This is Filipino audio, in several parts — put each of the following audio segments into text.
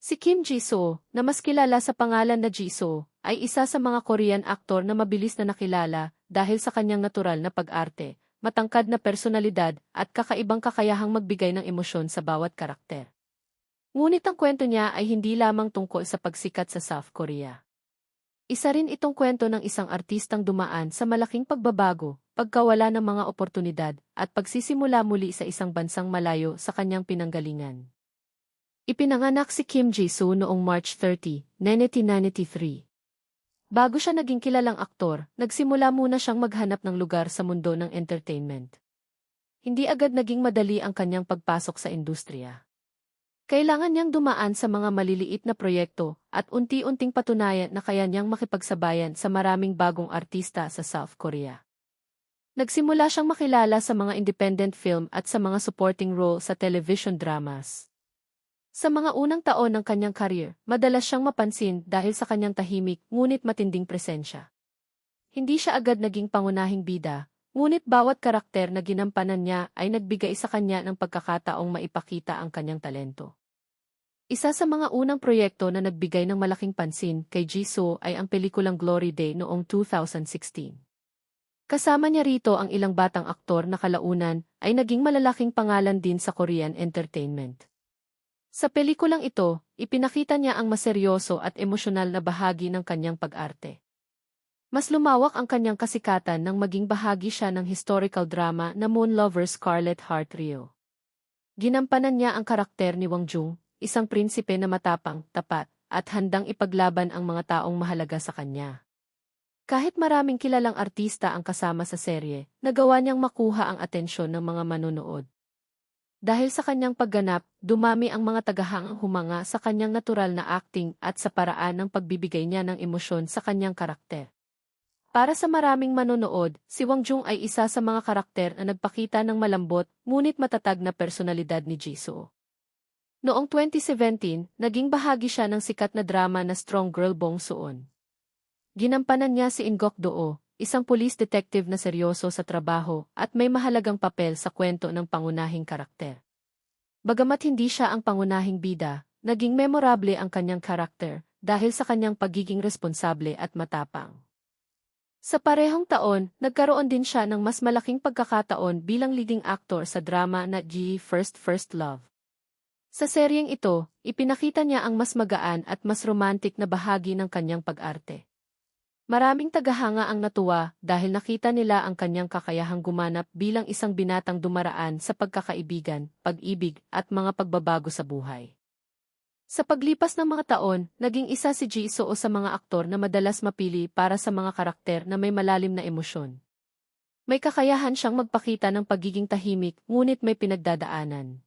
Si Kim Ji-soo, na mas kilala sa pangalan na Ji-soo, ay isa sa mga Korean aktor na mabilis na nakilala dahil sa kanyang natural na pag-arte, matangkad na personalidad at kakaibang kakayahang magbigay ng emosyon sa bawat karakter. Ngunit ang kwento niya ay hindi lamang tungkol sa pagsikat sa South Korea. Isa rin itong kwento ng isang artistang dumaan sa malaking pagbabago, pagkawala ng mga oportunidad, at pagsisimula muli sa isang bansang malayo sa kanyang pinanggalingan. Ipinanganak si Kim Ji-soo noong March 30, 1993. Bago siya naging kilalang aktor, nagsimula muna siyang maghanap ng lugar sa mundo ng entertainment. Hindi agad naging madali ang kanyang pagpasok sa industriya. Kailangan niyang dumaan sa mga maliliit na proyekto at unti-unting patunayan na kaya niyang makipagsabayan sa maraming bagong artista sa South Korea. Nagsimula siyang makilala sa mga independent film at sa mga supporting role sa television dramas. Sa mga unang taon ng kanyang career, madalas siyang mapansin dahil sa kanyang tahimik ngunit matinding presensya. Hindi siya agad naging pangunahing bida, ngunit bawat karakter na ginampanan niya ay nagbigay sa kanya ng pagkakataong maipakita ang kanyang talento. Isa sa mga unang proyekto na nagbigay ng malaking pansin kay Ji-soo ay ang pelikulang Glory Day noong 2016. Kasama niya rito ang ilang batang aktor na kalaunan ay naging malalaking pangalan din sa Korean entertainment. Sa pelikulang ito, ipinakita niya ang maseryoso at emosyonal na bahagi ng kanyang pag-arte. Mas lumawak ang kanyang kasikatan nang maging bahagi siya ng historical drama na Moon Lover Scarlet Heart Rio. Ginampanan niya ang karakter ni Wang Jung, isang prinsipe na matapang, tapat, at handang ipaglaban ang mga taong mahalaga sa kanya. Kahit maraming kilalang artista ang kasama sa serye, nagawa niyang makuha ang atensyon ng mga manonood. Dahil sa kanyang pagganap, dumami ang mga tagahang humanga sa kanyang natural na acting at sa paraan ng pagbibigay niya ng emosyon sa kanyang karakter. Para sa maraming manonood, si Wang Jung ay isa sa mga karakter na nagpakita ng malambot ngunit matatag na personalidad ni Ji-soo. Noong 2017, naging bahagi siya ng sikat na drama na Strong Girl Bong Soon. Ginampanan niya si In Gok-doo, isang police detective na seryoso sa trabaho at may mahalagang papel sa kwento ng pangunahing karakter. Bagamat hindi siya ang pangunahing bida, naging memorable ang kanyang karakter dahil sa kanyang pagiging responsable at matapang. Sa parehong taon, nagkaroon din siya ng mas malaking pagkakataon bilang leading actor sa drama na G First Love. Sa seryeng ito, ipinakita niya ang mas magaan at mas romantic na bahagi ng kanyang pag-arte. Maraming tagahanga ang natuwa dahil nakita nila ang kanyang kakayahang gumanap bilang isang binatang dumaraan sa pagkakaibigan, pag-ibig, at mga pagbabago sa buhay. Sa paglipas ng mga taon, naging isa si Ji-soo sa mga aktor na madalas mapili para sa mga karakter na may malalim na emosyon. May kakayahan siyang magpakita ng pagiging tahimik ngunit may pinagdadaanan.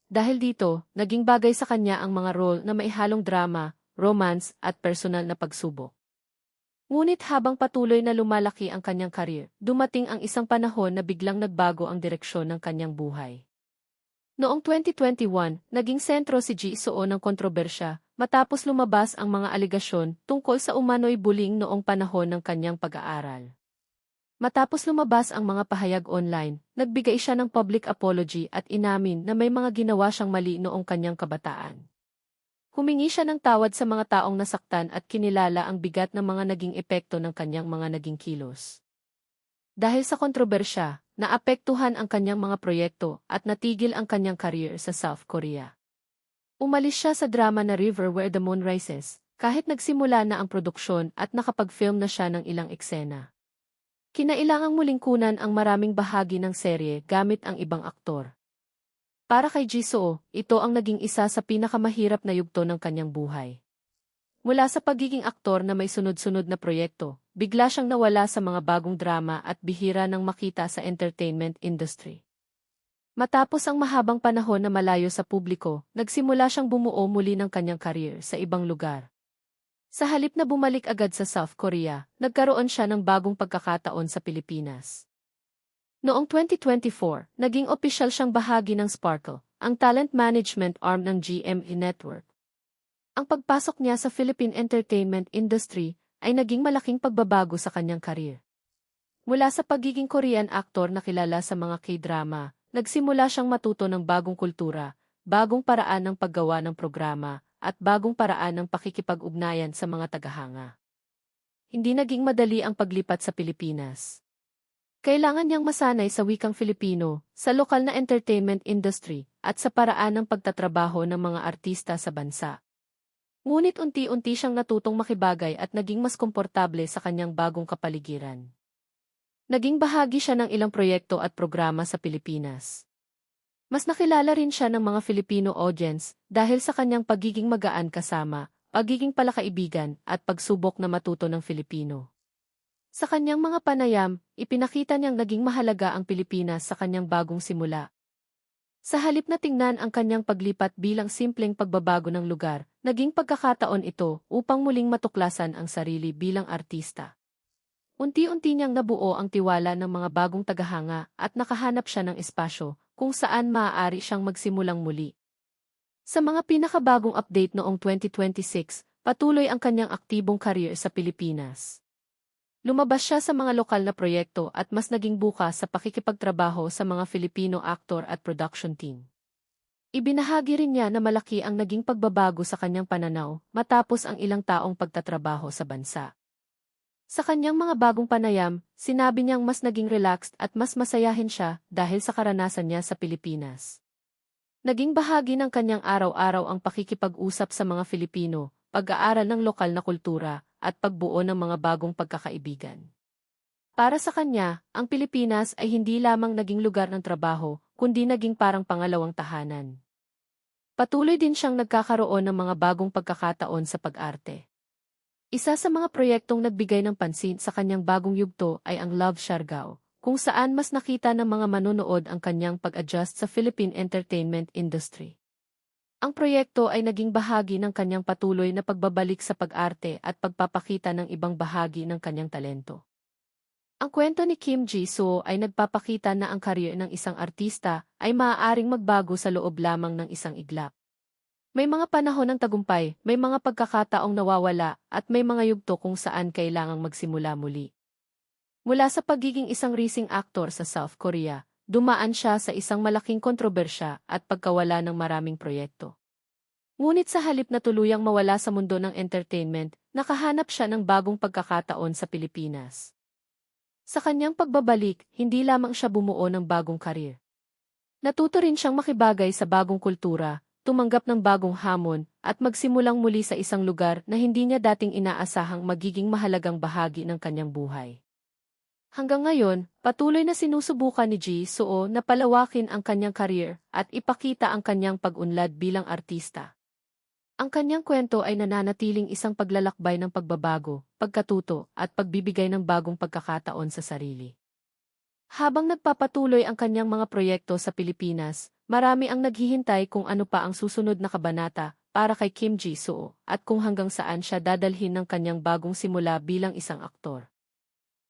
Dahil dito, naging bagay sa kanya ang mga role na may halong drama, romance, at personal na pagsubok. Ngunit habang patuloy na lumalaki ang kanyang career, dumating ang isang panahon na biglang nagbago ang direksyon ng kanyang buhay. Noong 2021, naging sentro si Ji-soo ng kontrobersya matapos lumabas ang mga aligasyon tungkol sa umano'y bullying noong panahon ng kanyang pag-aaral. Matapos lumabas ang mga pahayag online, nagbigay siya ng public apology at inamin na may mga ginawa siyang mali noong kanyang kabataan. Humingi siya ng tawad sa mga taong nasaktan at kinilala ang bigat ng mga naging epekto ng kanyang mga naging kilos. Dahil sa kontrobersya, naapektuhan ang kanyang mga proyekto at natigil ang kanyang career sa South Korea. Umalis siya sa drama na River Where the Moon Rises, kahit nagsimula na ang produksyon at nakapag-film na siya ng ilang eksena. Kinailangang muling kunan ang maraming bahagi ng serye gamit ang ibang aktor. Para kay Ji-soo, ito ang naging isa sa pinakamahirap na yugto ng kanyang buhay. Mula sa pagiging aktor na may sunod-sunod na proyekto, bigla siyang nawala sa mga bagong drama at bihira ng makita sa entertainment industry. Matapos ang mahabang panahon na malayo sa publiko, nagsimula siyang bumuo muli ng kanyang career sa ibang lugar. Sa halip na bumalik agad sa South Korea, nagkaroon siya ng bagong pagkakataon sa Pilipinas. Noong 2024, naging opisyal siyang bahagi ng Sparkle, ang talent management arm ng GMA Network. Ang pagpasok niya sa Philippine entertainment industry ay naging malaking pagbabago sa kanyang career. Mula sa pagiging Korean actor na kilala sa mga K-drama, nagsimula siyang matuto ng bagong kultura, bagong paraan ng paggawa ng programa, at bagong paraan ng pakikipag-ugnayan sa mga tagahanga. Hindi naging madali ang paglipat sa Pilipinas. Kailangan niyang masanay sa wikang Filipino, sa lokal na entertainment industry, at sa paraan ng pagtatrabaho ng mga artista sa bansa. Ngunit unti-unti siyang natutong makibagay at naging mas komportable sa kanyang bagong kapaligiran. Naging bahagi siya ng ilang proyekto at programa sa Pilipinas. Mas nakilala rin siya ng mga Filipino audience dahil sa kanyang pagiging magaan kasama, pagiging palakaibigan, at pagsubok na matuto ng Filipino. Sa kanyang mga panayam, ipinakita niyang naging mahalaga ang Pilipinas sa kanyang bagong simula. Sa halip na tingnan ang kanyang paglipat bilang simpleng pagbabago ng lugar, naging pagkakataon ito upang muling matuklasan ang sarili bilang artista. Unti-unti niyang nabuo ang tiwala ng mga bagong tagahanga at nakahanap siya ng espasyo kung saan maaari siyang magsimulang muli. Sa mga pinakabagong update noong 2026, patuloy ang kanyang aktibong career sa Pilipinas. Lumabas siya sa mga lokal na proyekto at mas naging bukas sa pakikipagtrabaho sa mga Filipino actor at production team. Ibinahagi rin niya na malaki ang naging pagbabago sa kanyang pananaw matapos ang ilang taong pagtatrabaho sa bansa. Sa kanyang mga bagong panayam, sinabi niyang mas naging relaxed at mas masayahin siya dahil sa karanasan niya sa Pilipinas. Naging bahagi ng kanyang araw-araw ang pakikipag-usap sa mga Filipino, pag-aaral ng lokal na kultura, at pagbuo ng mga bagong pagkakaibigan. Para sa kanya, ang Pilipinas ay hindi lamang naging lugar ng trabaho, kundi naging parang pangalawang tahanan. Patuloy din siyang nagkakaroon ng mga bagong pagkakataon sa pag-arte. Isa sa mga proyektong nagbigay ng pansin sa kanyang bagong yugto ay ang Love Siargao, kung saan mas nakita ng mga manonood ang kanyang pag-adjust sa Philippine entertainment industry. Ang proyekto ay naging bahagi ng kanyang patuloy na pagbabalik sa pag-arte at pagpapakita ng ibang bahagi ng kanyang talento. Ang kwento ni Kim Ji-soo ay nagpapakita na ang karyer ng isang artista ay maaaring magbago sa loob lamang ng isang iglap. May mga panahon ng tagumpay, may mga pagkakataong nawawala, at may mga yugto kung saan kailangang magsimula muli. Mula sa pagiging isang rising actor sa South Korea, dumaan siya sa isang malaking kontrobersya at pagkawala ng maraming proyekto. Ngunit sa halip na tuluyang mawala sa mundo ng entertainment, nakahanap siya ng bagong pagkakataon sa Pilipinas. Sa kanyang pagbabalik, hindi lamang siya bumuo ng bagong karir. Natuto rin siyang makibagay sa bagong kultura, tumanggap ng bagong hamon, at magsimulang muli sa isang lugar na hindi niya dating inaasahang magiging mahalagang bahagi ng kanyang buhay. Hanggang ngayon, patuloy na sinusubukan ni Ji-soo na palawakin ang kanyang career at ipakita ang kanyang pag-unlad bilang artista. Ang kanyang kwento ay nananatiling isang paglalakbay ng pagbabago, pagkatuto, at pagbibigay ng bagong pagkakataon sa sarili. Habang nagpapatuloy ang kanyang mga proyekto sa Pilipinas, marami ang naghihintay kung ano pa ang susunod na kabanata para kay Kim Ji-soo at kung hanggang saan siya dadalhin ng kanyang bagong simula bilang isang aktor.